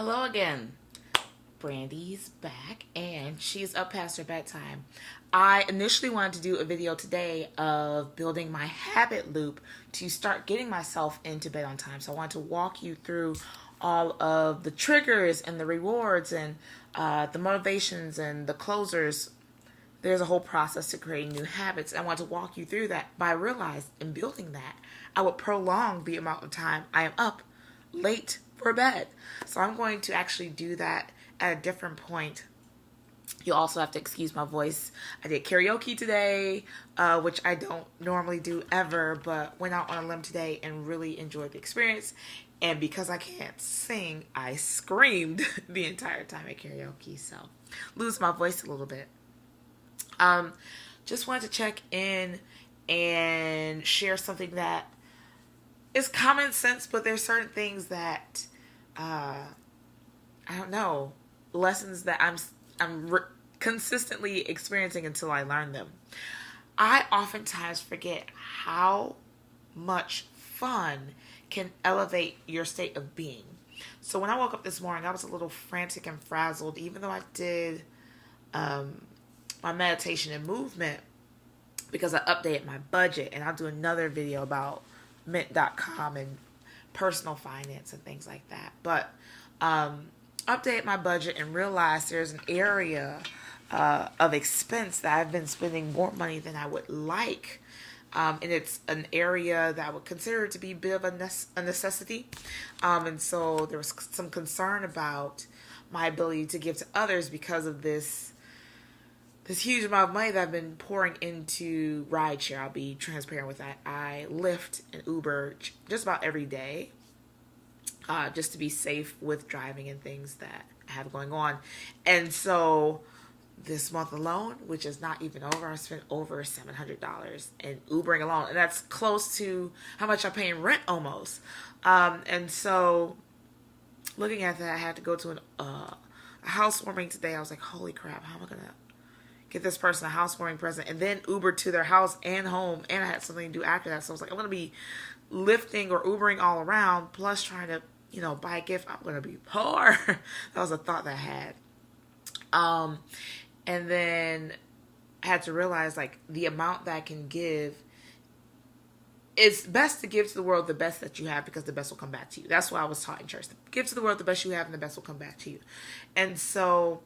Hello again. Brandi's back and she's up past her bedtime. I initially wanted to do a video today of building my habit loop to start getting myself into bed on time. So I wanted to walk you through all of the triggers and the rewards and the motivations and the closers. There's a whole process to creating new habits. I want to walk you through that, but I realized in building that, I would prolong the amount of time I am up late for bed. So I'm going to actually do that at a different point. You'll also have to excuse my voice. I did karaoke today, which I don't normally do ever, but went out on a limb today and really enjoyed the experience. And because I can't sing, I screamed the entire time at karaoke, so lose my voice a little bit. Just wanted to check in and share something that is common sense, but there's certain things that I don't know, lessons that I'm consistently experiencing until I learn them. I oftentimes forget how much fun can elevate your state of being. So when I woke up this morning, I was a little frantic and frazzled, even though I did my meditation and movement, because I updated my budget, and I'll do another video about mint.com and personal finance and things like that. But update my budget and realize there's an area of expense that I've been spending more money than I would like. And it's an area that I would consider to be a bit of a necessity. And so there was some concern about my ability to give to others because of this huge amount of money that I've been pouring into rideshare. I'll be transparent with that. I Lyft and Uber just about every day, just to be safe with driving and things that I have going on. And so this month alone, which is not even over, I spent over $700 in Ubering alone. And that's close to how much I pay in rent almost. And so looking at that, I had to go to a housewarming today. I was like, holy crap, how am I going to get this person a housewarming present, and then Uber to their house and home, and I had something to do after that. So I was like, I'm going to be lifting or Ubering all around, plus trying to, buy a gift. I'm going to be poor. That was a thought that I had. And then I had to realize, like, the amount that I can give, it's best to give to the world the best that you have, because the best will come back to you. That's what I was taught in church. Give to the world the best you have, and the best will come back to you. And so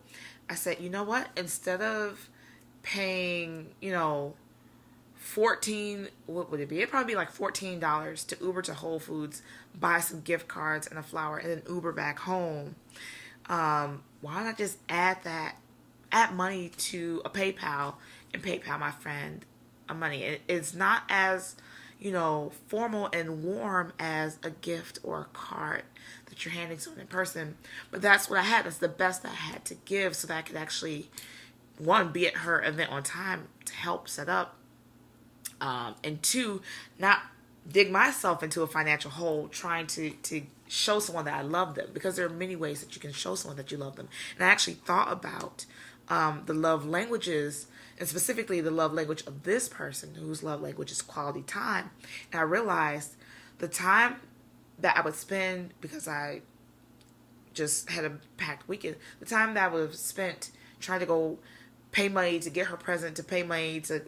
I said, you know what? Instead of paying, what would it be? It'd probably be like $14 to Uber to Whole Foods, buy some gift cards and a flower, and then Uber back home. Why not just add money to a PayPal and PayPal my friend money? It's not as, formal and warm as a gift or a card that you're handing someone in person. But that's what I had. That's the best I had to give, so that I could actually, one, be at her event on time to help set up, and two, not dig myself into a financial hole trying to show someone that I love them, because there are many ways that you can show someone that you love them. And I actually thought about the love languages, and specifically the love language of this person whose love language is quality time. And I realized the time that I would spend, because I just had a packed weekend, the time that I would have spent trying to go pay money to get her present, to pay money to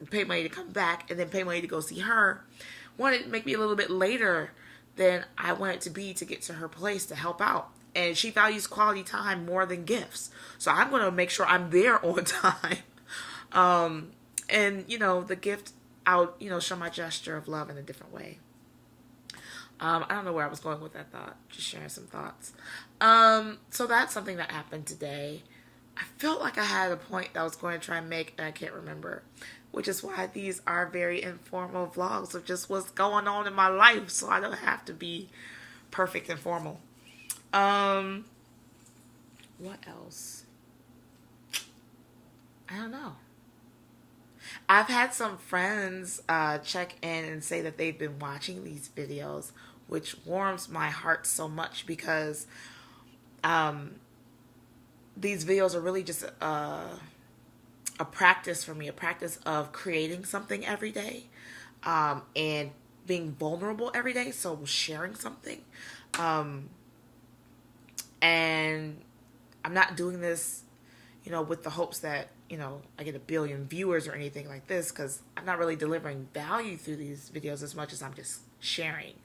come back, and then pay money to go see her, wanted to make me a little bit later than I wanted to be to get to her place to help out. And she values quality time more than gifts. So I'm going to make sure I'm there on time. And, the gift, I'll, show my gesture of love in a different way. I don't know where I was going with that thought. Just sharing some thoughts. So that's something that happened today. I felt like I had a point that I was going to try and make, and I can't remember. Which is why these are very informal vlogs of just what's going on in my life. So I don't have to be perfect and formal. What else? I don't know. I've had some friends check in and say that they've been watching these videos, which warms my heart so much, because these videos are really just a practice for me, a practice of creating something every day, and being vulnerable every day. So sharing something. And I'm not doing this, with the hopes that, I get 1 billion viewers or anything like this, because I'm not really delivering value through these videos as much as I'm just sharing.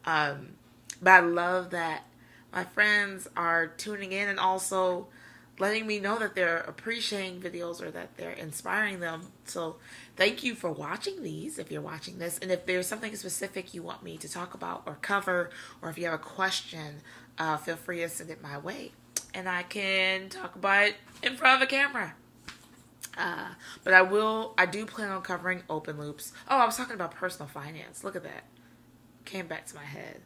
But I love that my friends are tuning in and also letting me know that they're appreciating videos or that they're inspiring them. So thank you for watching these, if you're watching this. And if there's something specific you want me to talk about or cover, or if you have a question, feel free to send it my way. And I can talk about it in front of a camera. But I do plan on covering open loops. Oh, I was talking about personal finance. Look at that. Came back to my head.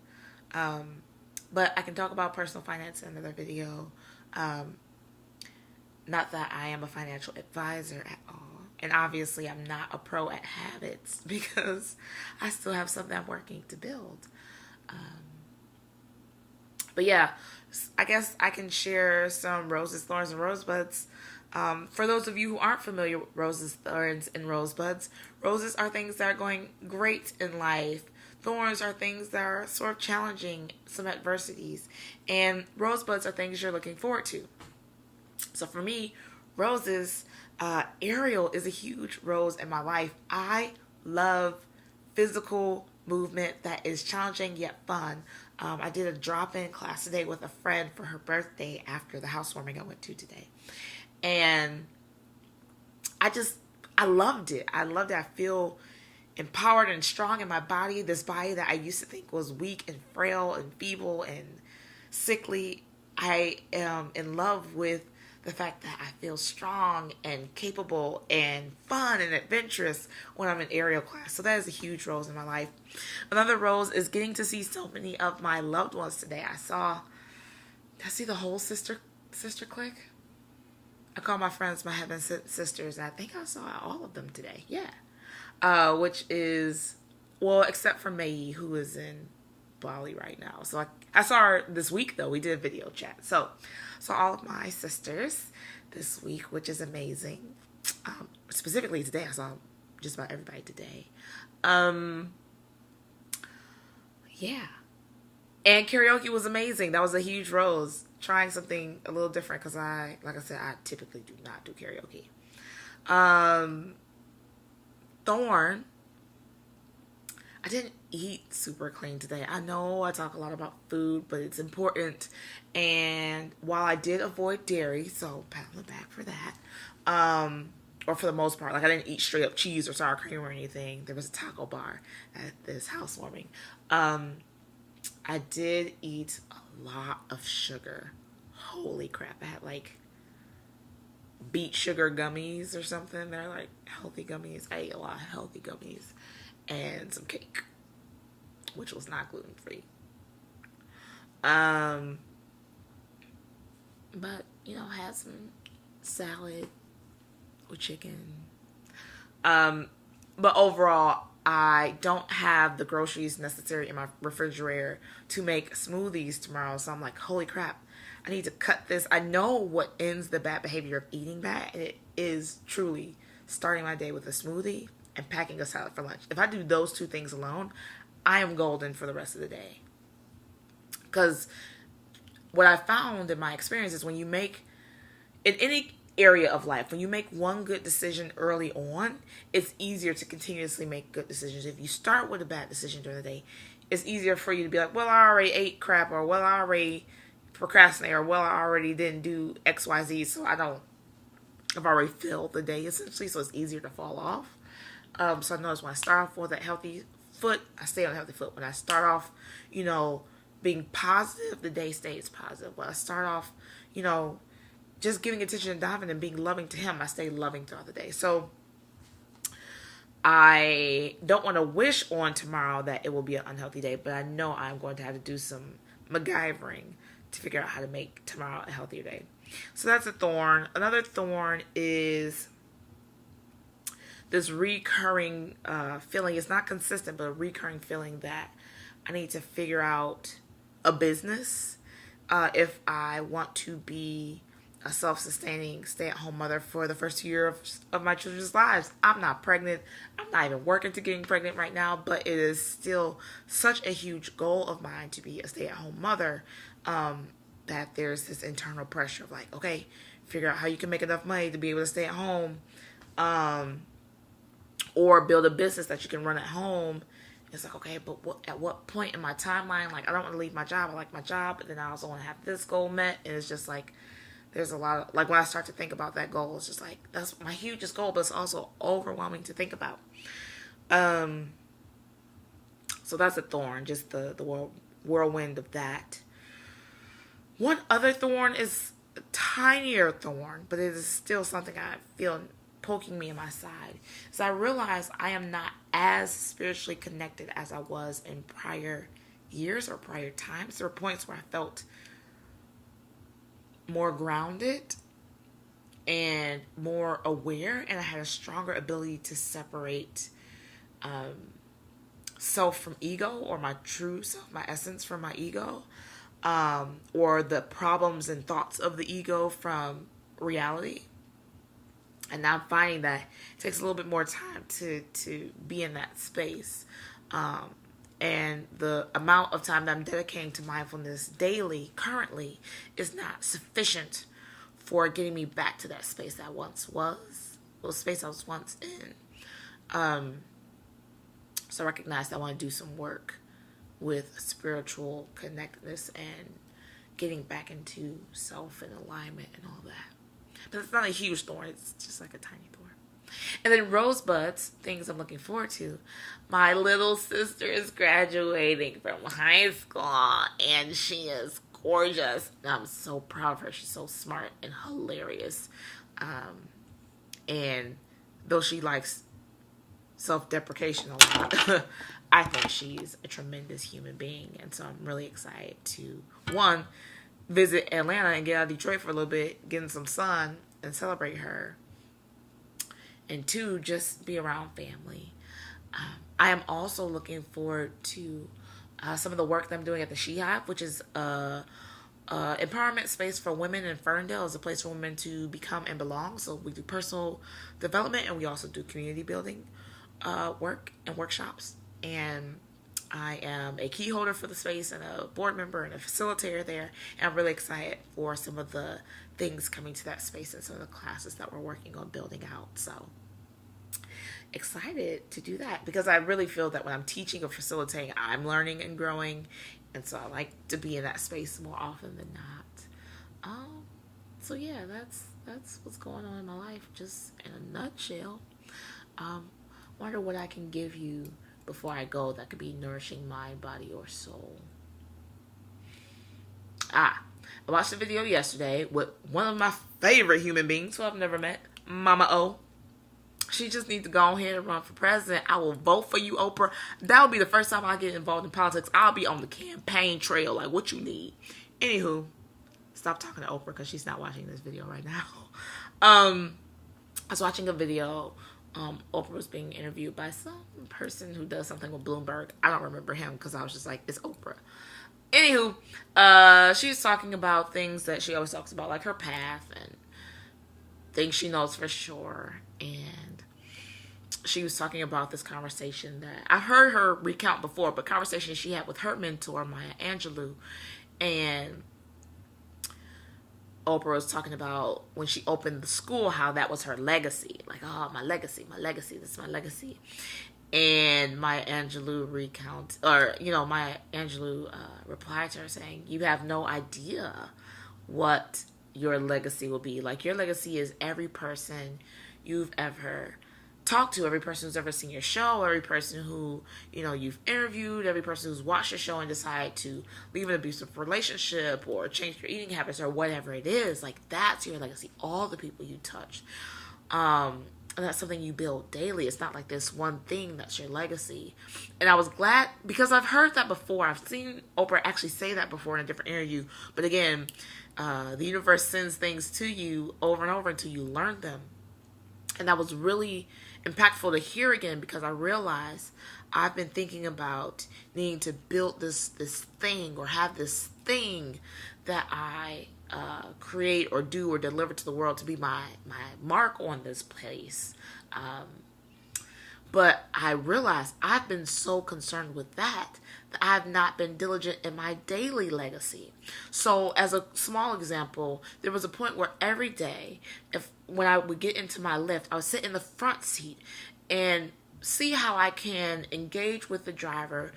But I can talk about personal finance in another video. Not that I am a financial advisor at all. And obviously I'm not a pro at habits, because I still have something I'm working to build. But yeah, I guess I can share some roses, thorns, and rosebuds. For those of you who aren't familiar with roses, thorns, and rosebuds, roses are things that are going great in life. Thorns are things that are sort of challenging, some adversities. And rosebuds are things you're looking forward to. So for me, roses, Ariel is a huge rose in my life. I love physical movement that is challenging yet fun. I did a drop-in class today with a friend for her birthday after the housewarming I went to today. And I loved it. I loved it. I feel empowered and strong in my body. This body that I used to think was weak and frail and feeble and sickly. I am in love with the fact that I feel strong and capable and fun and adventurous when I'm in aerial class. So that is a huge rose in my life. Another rose is getting to see so many of my loved ones today. Did I see the whole sister clique? I call my friends my heaven sisters, and I think I saw all of them today. Yeah. Which is, well, except for May, who is in Bali right now. So I saw her this week, though. We did a video chat. So all of my sisters this week, which is amazing. Specifically today, I saw just about everybody today. Yeah. And karaoke was amazing. That was a huge rose. Trying something a little different, because like I said, I typically do not do karaoke. Thorn. I didn't eat super clean today. I know I talk a lot about food, but it's important. And while I did avoid dairy, so pat on the back for that. Or for the most part, like I didn't eat straight up cheese or sour cream or anything. There was a taco bar at this housewarming. I did eat a lot of sugar. Holy crap. I had like beet sugar gummies or something. They're like healthy gummies. I ate a lot of healthy gummies. And some cake, which was not gluten-free. But, I had some salad with chicken. But overall, I don't have the groceries necessary in my refrigerator to make smoothies tomorrow. So I'm like, holy crap, I need to cut this. I know what ends the bad behavior of eating bad, and it is truly starting my day with a smoothie and packing a salad for lunch. If I do those two things alone, I am golden for the rest of the day. Because what I found in my experience is when you make, in any area of life, when you make one good decision early on, it's easier to continuously make good decisions. If you start with a bad decision during the day, it's easier for you to be like, well, I already ate crap, or well, I already procrastinated, or well, I already didn't do XYZ, so I've already filled the day essentially, so it's easier to fall off. So I notice when I start off with a healthy foot, I stay on a healthy foot. When I start off, being positive, the day stays positive. When I start off, just giving attention to Donovan and being loving to him, I stay loving throughout the day. So I don't want to wish on tomorrow that it will be an unhealthy day, but I know I'm going to have to do some MacGyvering to figure out how to make tomorrow a healthier day. So that's a thorn. Another thorn is this recurring feeling. It's not consistent, but a recurring feeling that I need to figure out a business if I want to be a self-sustaining stay-at-home mother for the first year of my children's lives. I'm not pregnant. I'm not even working to getting pregnant right now, but it is still such a huge goal of mine to be a stay-at-home mother. that there's this internal pressure of like, okay, figure out how you can make enough money to be able to stay at home, or build a business that you can run at home. It's like, okay, but at what point in my timeline, like, I don't want to leave my job. I like my job, but then I also want to have this goal met. And it's just like, there's a lot of, like, when I start to think about that goal, it's just like, that's my hugest goal, but it's also overwhelming to think about. So that's a thorn, just the whirlwind of that. One other thorn is a tinier thorn, but it is still something I feel poking me in my side. So I realize I am not as spiritually connected as I was in prior years or prior times. There were points where I felt more grounded and more aware, and I had a stronger ability to separate self from ego, or my true self, my essence from my ego, or the problems and thoughts of the ego from reality. And now I'm finding that it takes a little bit more time to be in that space. And the amount of time that I'm dedicating to mindfulness daily currently is not sufficient for getting me back to that space that I once was, the space I was once in. So I recognize that I want to do some work with spiritual connectedness and getting back into self and alignment and all that. But it's not a huge thorn. It's just like a tiny thorn. And then Rosebuds, things I'm looking forward to. My little sister is graduating from high school, and she is gorgeous. I'm so proud of her. She's so smart and hilarious. And though she likes self-deprecation a lot, I think she's a tremendous human being. And so I'm really excited to, one, visit Atlanta and get out of Detroit for a little bit, get in some sun and celebrate her. And two, just be around family. I am also looking forward to some of the work that I'm doing at the She Hive, which is empowerment space for women in Ferndale. Is a place for women to become and belong. So we do personal development, and we also do community building work and workshops. And I am a key holder for the space and a board member and a facilitator there. And I'm really excited for some of the things coming to that space and some of the classes that we're working on building out. So excited to do that, because I really feel that when I'm teaching or facilitating, I'm learning and growing. And so I like to be in that space more often than not. So yeah, that's what's going on in my life, just in a nutshell. Wonder what I can give you before I go that could be nourishing mind, body, or soul. I watched a video yesterday with one of my favorite human beings who I've never met, Mama O. She just needs to go ahead and run for president. I will vote for you, Oprah. That will be the first time I get involved in politics. I'll be on the campaign trail, like what you need. Anywho, stop talking to Oprah because she's not watching this video right now. I was watching a video. Oprah was being interviewed by some person who does something with Bloomberg. I don't remember him because I was just like, it's Oprah. Anywho, she's talking about things that she always talks about, like her path and things she knows for sure. And she was talking about this conversation that I've heard her recount before, but conversation she had with her mentor, Maya Angelou. And Oprah was talking about when she opened the school, how that was her legacy. Like, oh, my legacy, this is my legacy. And Maya Angelou Maya Angelou replied to her saying, you have no idea what your legacy will be. Like, your legacy is every person you've ever talked to, every person who's ever seen your show, every person who, you've interviewed, every person who's watched your show and decided to leave an abusive relationship or change your eating habits or whatever it is. Like, that's your legacy. All the people you touched. And that's something you build daily. It's not like this one thing that's your legacy. And I was glad, because I've heard that before. I've seen Oprah actually say that before in a different interview. But again, the universe sends things to you over and over until you learn them. And that was really impactful to hear again, because I realized I've been thinking about needing to build this thing or have this thing that I create or do or deliver to the world to be my mark on this place. But I realized I've been so concerned with that I've not been diligent in my daily legacy. So, as a small example, there was a point where every day, when I would get into my lift, I would sit in the front seat and see how I can engage with the driver,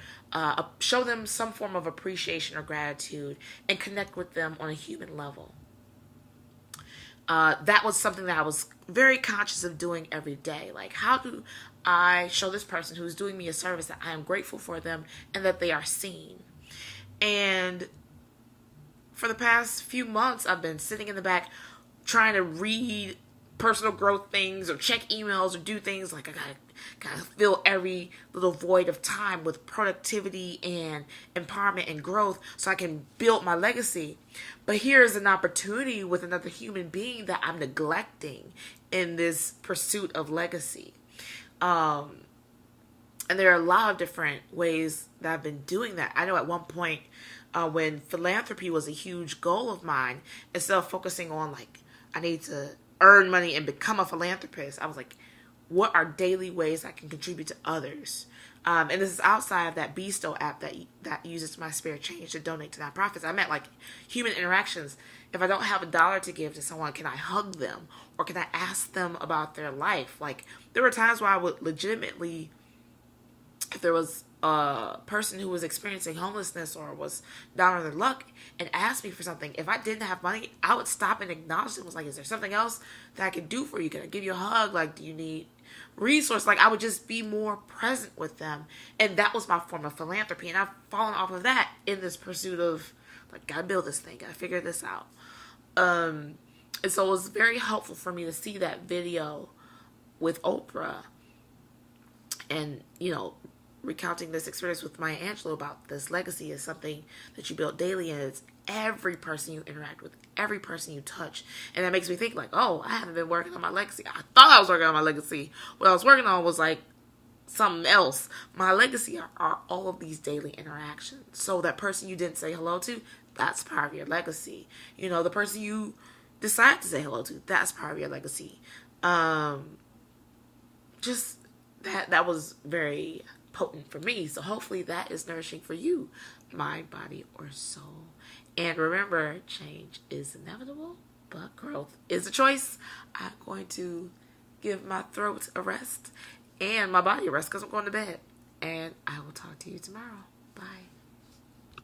show them some form of appreciation or gratitude, and connect with them on a human level. That was something that I was very conscious of doing every day. Like, how do I show this person who's doing me a service that I am grateful for them and that they are seen? And for the past few months, I've been sitting in the back trying to read personal growth things or check emails or do things like I gotta fill every little void of time with productivity and empowerment and growth so I can build my legacy. But here's an opportunity with another human being that I'm neglecting in this pursuit of legacy. And there are a lot of different ways that I've been doing that. I know at one point when philanthropy was a huge goal of mine, instead of focusing on like I need to earn money and become a philanthropist, I was like, what are daily ways I can contribute to others? And this is outside of that Bestow app that uses my spare change to donate to nonprofits. I meant like human interactions. If I don't have $1 to give to someone, can I hug them? Or can I ask them about their life? Like, there were times where I would legitimately, if there was a person who was experiencing homelessness or was down on their luck and asked me for something, if I didn't have money, I would stop and acknowledge them. I was like, is there something else that I can do for you? Can I give you a hug? Like, do you need resource? Like, I would just be more present with them. And that was my form of philanthropy. And I've fallen off of that in this pursuit of, like, gotta build this thing, gotta figure this out. And so it was very helpful for me to see that video with Oprah and, you know, recounting this experience with Maya Angelou about this legacy is something that you build daily, and it's every person you interact with, every person you touch. And that makes me think like, oh, I haven't been working on my legacy. I thought I was working on my legacy. What I was working on was like something else. My legacy are all of these daily interactions. So that person you didn't say hello to, that's part of your legacy. You know, the person you decide to say hello to, that's part of your legacy. Just that was very potent for me. So hopefully that is nourishing for you, mind, body, or soul. And remember, change is inevitable, but growth is a choice. I'm going to give my throat a rest and my body a rest because I'm going to bed. And I will talk to you tomorrow. Bye.